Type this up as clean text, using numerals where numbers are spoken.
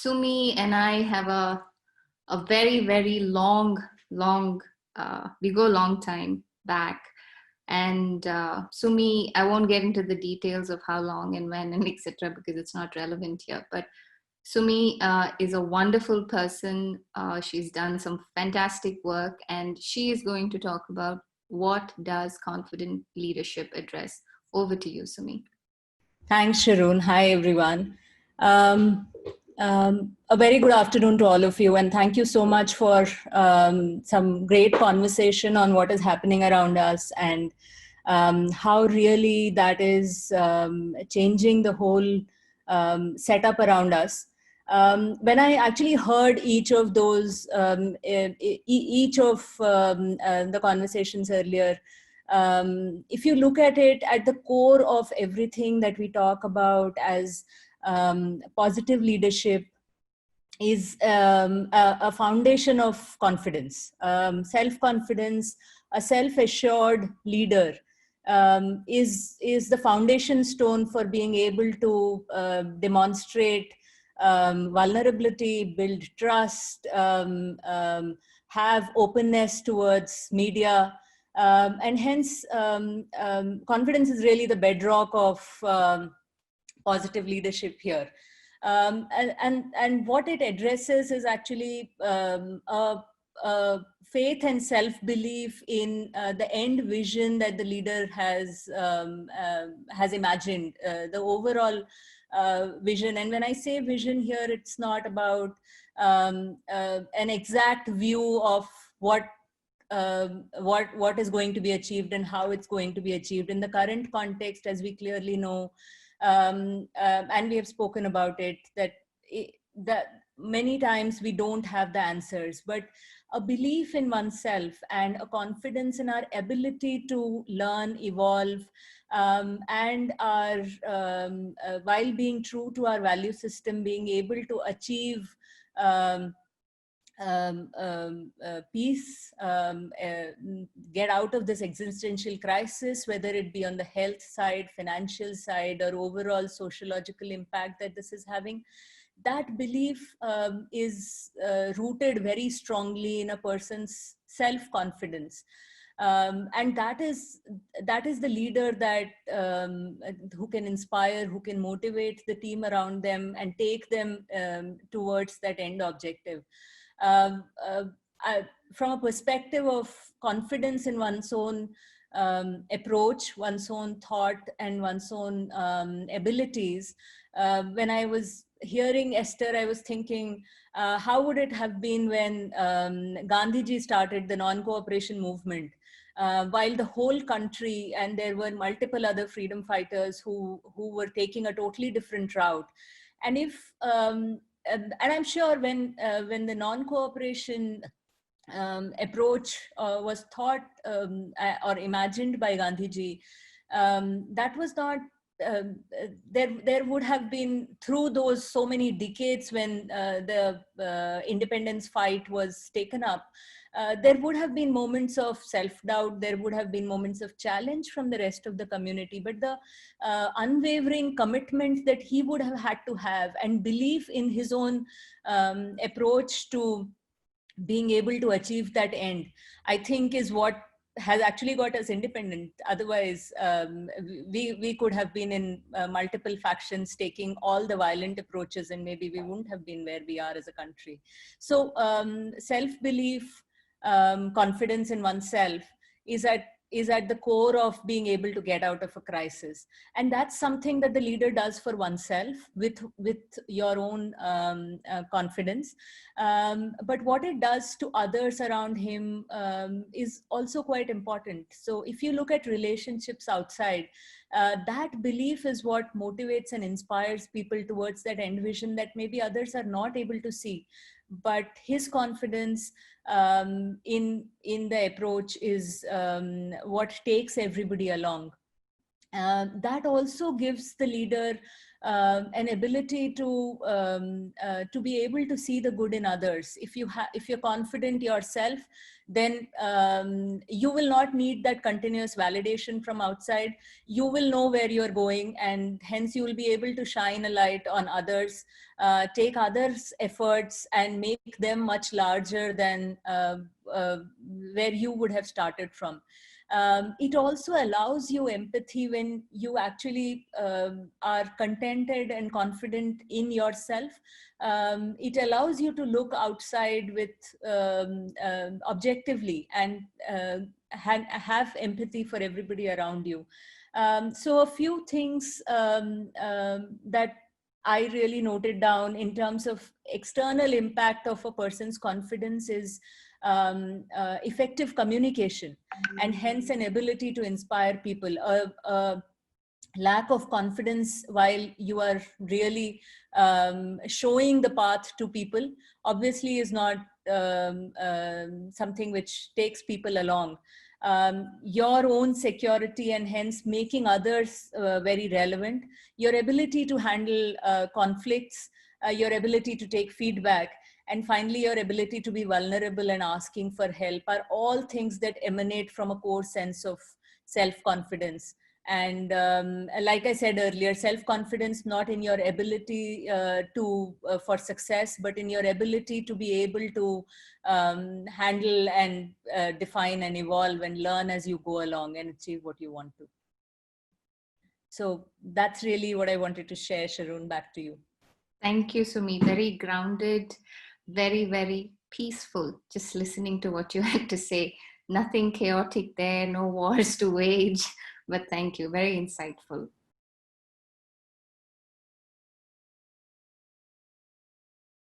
Sumi and I have a very, very long, we go a long time back. And Sumi, I won't get into the details of how long and when and etc. because it's not relevant here. But Sumi is a wonderful person. She's done some fantastic work, and she is going to talk about what does confident leadership address. Over to you, Sumi. Thanks, Sharon. Hi, everyone. Um, a very good afternoon to all of you, and thank you so much for some great conversation on what is happening around us and how really that is changing the whole setup around us. When I actually heard each of those, each of the conversations earlier, if you look at it at the core of everything that we talk about as positive leadership is a foundation of confidence, self-confidence. A self-assured leader is the foundation stone for being able to demonstrate vulnerability, build trust, have openness towards media. And hence, confidence is really the bedrock of positive leadership here. And what it addresses is actually a faith and self-belief in the end vision that the leader has imagined, the overall vision. And when I say vision here, it's not about an exact view of what is going to be achieved and how it's going to be achieved in the current context, as we clearly know, and we have spoken about it, that many times we don't have the answers, but a belief in oneself and a confidence in our ability to learn, evolve, and our while being true to our value system, being able to achieve peace, get out of this existential crisis, whether it be on the health side, financial side, or overall sociological impact that this is having. That belief is rooted very strongly in a person's self-confidence. And that is the leader that who can inspire, who can motivate the team around them and take them towards that end objective. From a perspective of confidence in one's own approach, one's own thought, and one's own abilities, when I was hearing Esther, I was thinking, how would it have been when Gandhiji started the non-cooperation movement? While the whole country, and there were multiple other freedom fighters who were taking a totally different route. And if and I'm sure when the non-cooperation approach was thought or imagined by Gandhiji, that was not, there would have been, through those so many decades when the independence fight was taken up, there would have been moments of self-doubt, there would have been moments of challenge from the rest of the community, but the unwavering commitment that he would have had to have and belief in his own approach to being able to achieve that end, I think is what has actually got us independent. Otherwise, we could have been in multiple factions taking all the violent approaches, and maybe we wouldn't have been where we are as a country. So self-belief, confidence in oneself is at the core of being able to get out of a crisis. And that's something that the leader does for oneself with your own confidence. But what it does to others around him is also quite important. So if you look at relationships outside, that belief is what motivates and inspires people towards that end vision that maybe others are not able to see. But his confidence in the approach is what takes everybody along. that also gives the leader an ability to be able to see the good in others. If you're confident yourself, then you will not need that continuous validation from outside. You will know where you're going, and hence you will be able to shine a light on others, take others' efforts and make them much larger than where you would have started from. It also allows you empathy when you actually are contented and confident in yourself. It allows you to look outside with objectively and have empathy for everybody around you. So a few things that I really noted down in terms of external impact of a person's confidence is effective communication, and hence an ability to inspire people. A lack of confidence while you are really showing the path to people obviously is not something which takes people along. Your own security and hence making others very relevant, your ability to handle conflicts, your ability to take feedback, and finally your ability to be vulnerable and asking for help are all things that emanate from a core sense of self-confidence. And like I said earlier, self-confidence not in your ability for success, but in your ability to be able to handle and define and evolve and learn as you go along and achieve what you want to. So that's really what I wanted to share. Sharon, back to you. Thank you, Sumi. Very grounded, very, very peaceful, just listening to what you had to say. Nothing chaotic there, no wars to wage, but thank you. Very insightful.